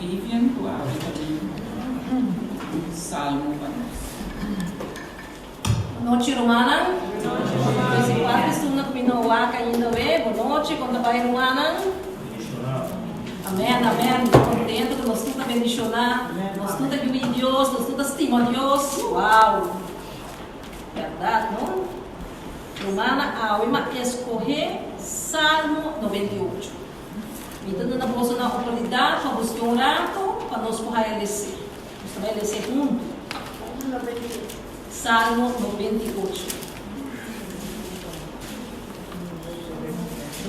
Vivian, tu abre também um salmo para nós. Boa noite, Romana. Esse quadro estuna com Minowaka ainda bem. Boa noite, conta vai, Romana. Amém, amém. Estou contente que nós tudo bendicionar. Nós tudo que o Deus, nós tudo estima Deus. Uau! Verdade, não? Romana, a Uima escorrer Salmo 98. Então, nós vamos dar oportunidade para buscar um rato para nós poder eleger. Nós vamos eleger junto. Salmo 98.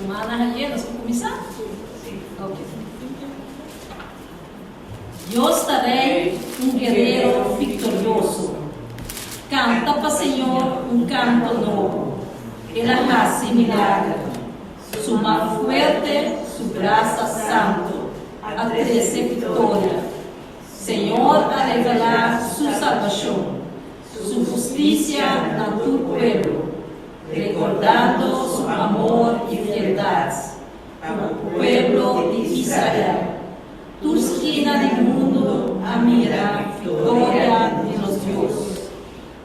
Romana, nós vamos começar? Ok. Eu estarei um guerreiro vitorioso. Canta para o Senhor um canto novo. Ele hace milagre. Su mão fuerte, su braço santo, a trece vitória. Senhor a revelar su salvação, su justicia a tu pueblo, recordando su amor y fieldad al pueblo de Israel. Tu esquina del mundo a mirar vitória de los Dios.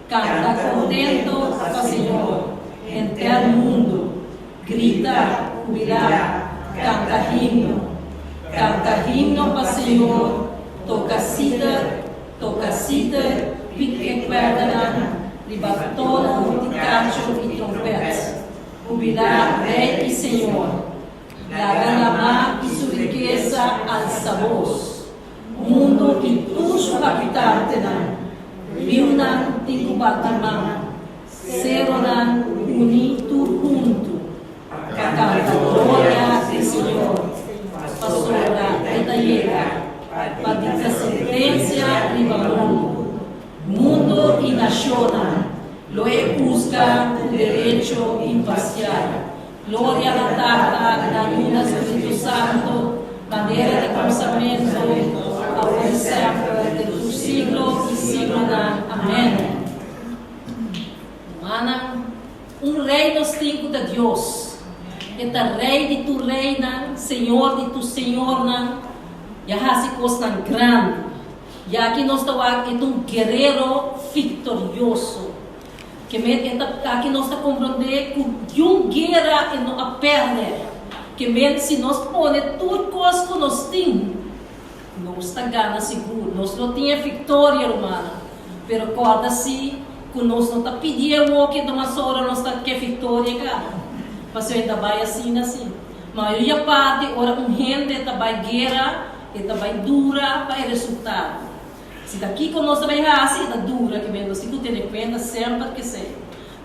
Canta contento para o Senhor, entre el mundo. Grita, jubilar, canta himno para o Senhor, toca cita, pique cuerda, libatono, de cacho e trompete, jubilar, rei e Senhor, dar e sua riqueza alça voz, mundo que tu su capital tenam, viunan tincubatamam, seronan unido junto. Canta glória do Senhor, pastora Etaíra, para sentença mundo e nação, lo busca o direito imparcial. Glória à Tata, da Luna Espírito Santo, bandeira de pensamento, ao sempre, de tu siglo e siglo. Amém. Mana, rei nos cinco de Deus. Eta rei de tu reina, Senhor de tu Senhor, já há coisa grande. Já que nós estamos aqui, um guerreiro vitorioso. Que aqui nós estamos compreendendo que uma guerra é não a perder. Que mesmo se nós põe tudo coisa que nós temos, nós está ganhando seguro. Nós não temos vitória humana. Mas acorda-se que nós não está pedindo o que de uma hora nós está quer vitória, cara. Mas ainda vai assim. A maioria parte, ora gente está vai guerra, está vai dura para o resultado. Se daqui que nós também assim, está dura, que mesmo assim, tu tem conta sempre que sei.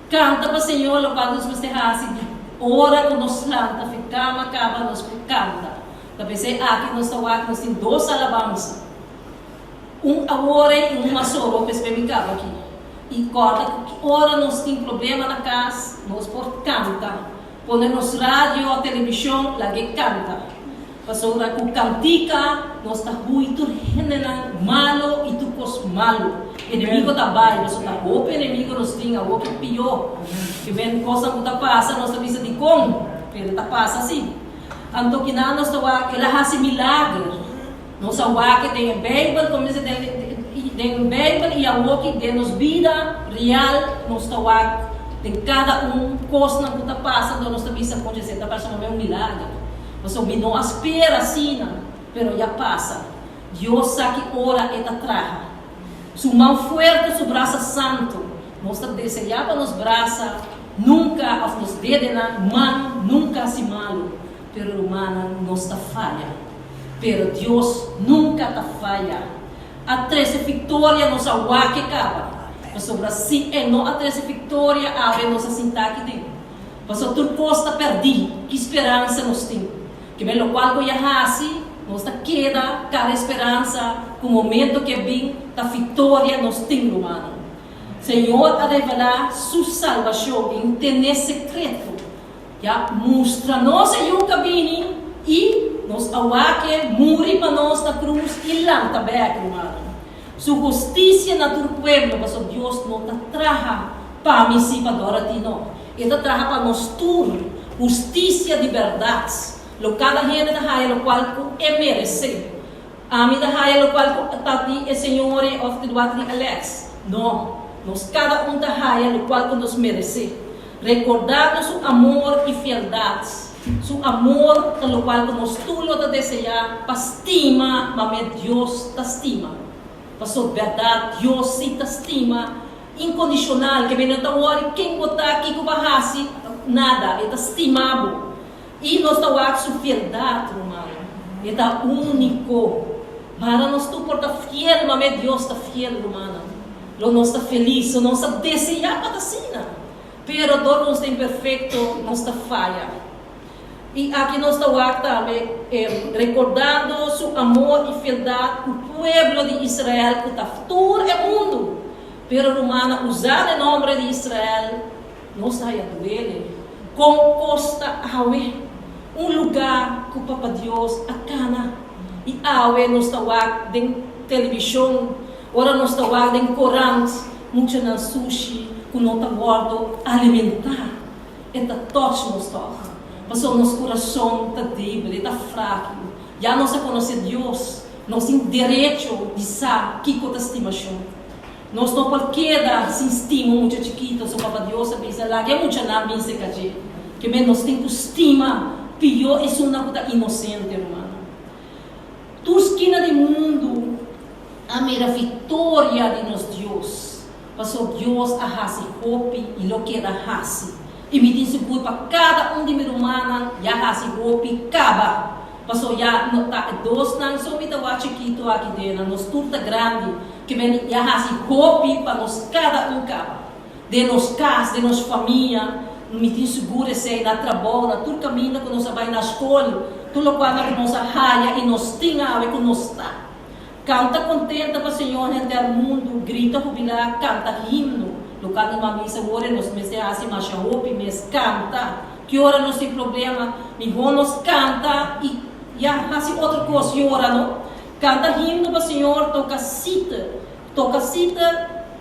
Canta para o Senhor, o Pai dos meus assim, ora que nós canta, ficamos, acaba, nós canta. Também sei, aqui nós estamos aqui, nós temos duas alabanças. Agora e uma só, que experimentava aqui. E ora nós temos problema na casa, nós por canta. Ponemos rádio ou televisão, lá que canta. Pastora com cantica, nós está muito malo e tu cos malo. Inimigo está baixo, nós está o inimigo nós tem algo que pior. Que vem coisa que está passa, nós está vista de como, ele está passa assim. Então que nós está que ela faz milagre. Nós está que tem Bíblia, como se tem Bíblia e algo que tem nos vida real, nós está tem cada coisa que está passando, nós está vista acontecer, está passando um milagre. Você não espera assim, mas já passa. Deus sabe que ora é atrás. Sua mão forte, seu braço santo. Nós desejamos para nos braços, nunca os dedos na mão, nunca se malo. Pero humana não está falha. Pero Deus nunca está falha. A 13 vitória nos aguarda que acaba. Sobre assim, não a 13 vitória abre nossa sintaxe dentro. Mas o turco está perdido. Que esperança nós temos? Que bem, o qual já assim, nós queda cada esperança, com o momento que vem, da vitória nós temos, humano. Senhor, a revelar sua salvação em ter secreto. Já mostra-nos em um caminho e nos awaque, morre para nós na cruz e lá também, humano. Sua justiça na tu pueblo, mas Deus não te traga para mim, para adorar-te, não. Ele traga para nós tudo, justiça de verdade. Lo cada gente da raia, lo qual é merecer. A minha raia lo qual tati é Senhor of the Duatri Alex. Não, nós cada da raia lo qual nos merece. Recordando seu amor e fialdade. Seu amor pelo qual nos tudo te desejar, para estima, mas Deus te estima. Para sua verdade, Deus se te estima incondicional, que não está worry quem botar aqui que barrasse nada, é estimado. E nós estamos sua fialdade, irmão. É único. Para nós tu porta fiel, mas Deus está fiel, irmão. Nós está feliz, nós está desejar para cima. Pero Deus não tem perfeito, nós está falha. E aqui nós estamos também recordando seu amor e fialdade, o povo de Israel que está todo o mundo. Pero romana, usar o nome de Israel, não sai do ele. Com costa awe, lugar que o Papa Deus acana. E awe nós estamos em televisão, ora nós estamos em corantes, muito na sushi, que não está guardando alimentar. Eta todos nós estamos. Mas o nosso coração está débil, está fraco. Já não se conhece Deus. Nós temos direito de saber que é a estimação. Nós não podemos se estima muito chiquito, o Papa Deus pensa lá que é muito na minha secagem. Que nós temos estima, pior é uma coisa inocente, irmão. Tu esquina do mundo, a minha vitória de nós Deus. Mas o Deus arrasa hope e lo que arrasa. E me diz seguro para cada de meus humanos, já há roupa caba. Passou já dois não só me dá chiquito aqui dentro, nós tudo grande, que vem já há roupa para nós cada caba. De nós casa, de nossa família, me diz seguro se na trabalho, tudo caminho que nós vai na escola, tudo quando que nós raia e nós tinha a ver com nós está. Canta contenta para o Senhor no mundo, grita jubilar, canta himno. Local de uma missa, agora nós meses assim, mas a roupa mes canta. Que hora nós tem problema, me vão nos canta e já assim outra coisa, que hora não? Canta himno para o Senhor, toca cita,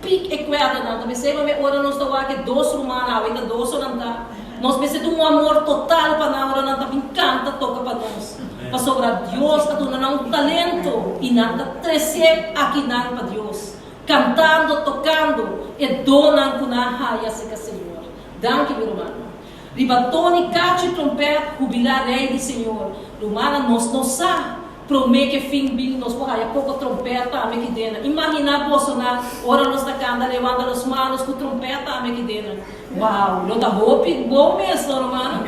pique e queda não. Também sei que hora nós estamos aqui dois romanos, ainda dois não tá. Nós precisamos um amor total para na hora não tá, canta, toca para nós. Para sobrar Deus, que tu não um talento e nada crescer aqui não para Deus. Cantando, tocando, e dona com a raia seca, Senhor. Danke, meu irmão. Ribatone, cate, trompete, jubilar rei de Senhor. Romana, nós não sabemos, promete que fim bem, nós vamos a pouco trompete, também que dentro. Imagina, Bolsonaro, ora nós está cantando, levando as mãos com trompete, também que dentro. Uau, não dá roupa, bom mesmo, Romana.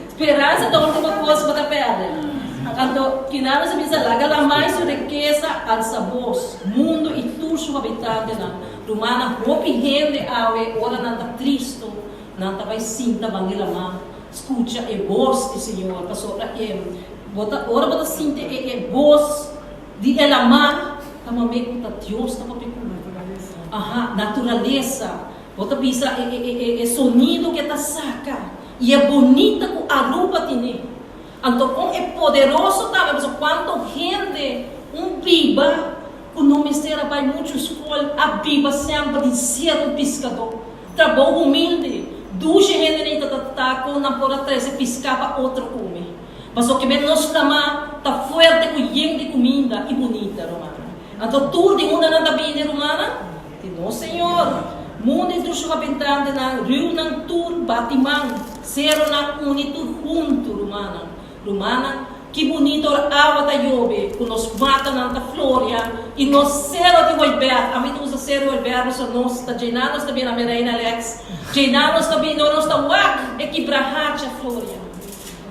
Esperança da última coisa para perder. Então, que nada se precisa lá, ela mais riqueza al sabor, mundo e tudo seu habitante lá. Romana, roupa e rende awe, ora não está triste, não está vai sinta banguela má. Escuta, é voz do Senhor, passou para ele. Ora bota sinta é voz de ela má, também com Deus está para peculiar. Aha, natureza. Bota pensa é sonido que está saca e é bonita com a roupa tem. Então, é poderoso também, mas quando gente, biba, o nome será vai muito escola, a biba sempre de ser pescador. Trabalho humilde, duas gente nem está com na porta três, pescava outro come. Mas o que nós estamos, está forte com gente de comida e bonita, romana. Então, tudo de mundo não está bem, romana? De nosso Senhor. Mundo entre os habitantes, rio não tudo, batimão, ser na unitude junto, romana. Romana, que bonito a água da Iobe, que nos mata na Flória, e nós cero de Roiberto, a mim usa cero de Roiberto, nós está llenando também na Merena Alex, llenando também, nós está uac, é que brahate a Flória.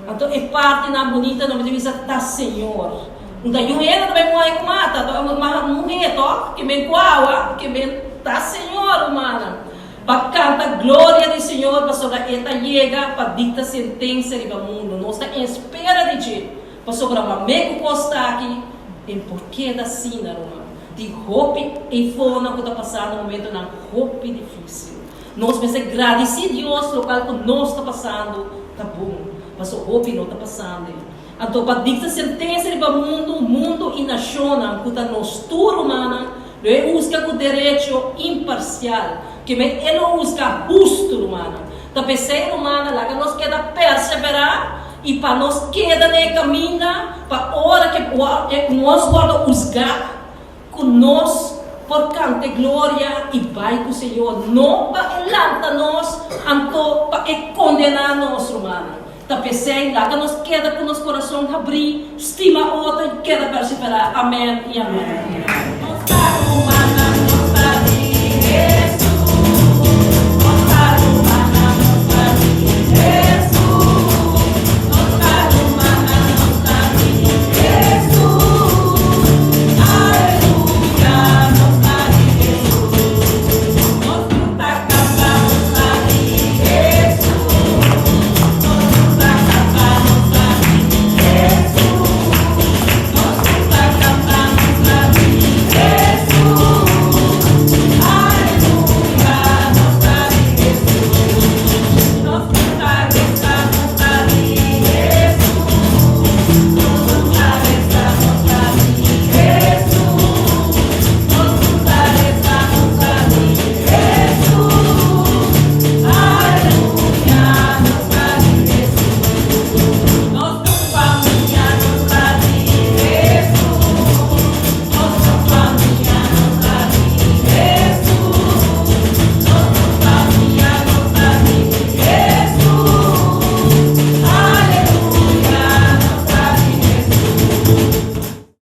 Então, é parte na bonita, não me diz, está Senhor. Então, eu era também com mata, uma mulher, que me coa, que me está Senhor, humana. Para cantar glória do Senhor, para sobre esta chega, para dictar sentença do mundo. Nós estamos em espera de ti, para sobre uma meio costa aqui, em porquê da sina, de roupa e fona que está passando no momento, na roupa difícil. Nós precisamos agradecer a Deus, o local que nós está passando, está bom, mas o roupa não está passando. Então, para dictar sentença do mundo e nação, que está nos tudo, humana, ele usa o direito imparcial, que ele usa justo, humana. Da pessoa humana, lá que nós queremos perseverar, e para nós queda na caminho, para hora que nós vamos usar conosco, por cante glória e vai com o Senhor, não para elantar nós, anto para condenar nós, romana. Tá pensei lá que nós queda com nosso coração abrir, estima outra e queda perseverar. Amém e amém.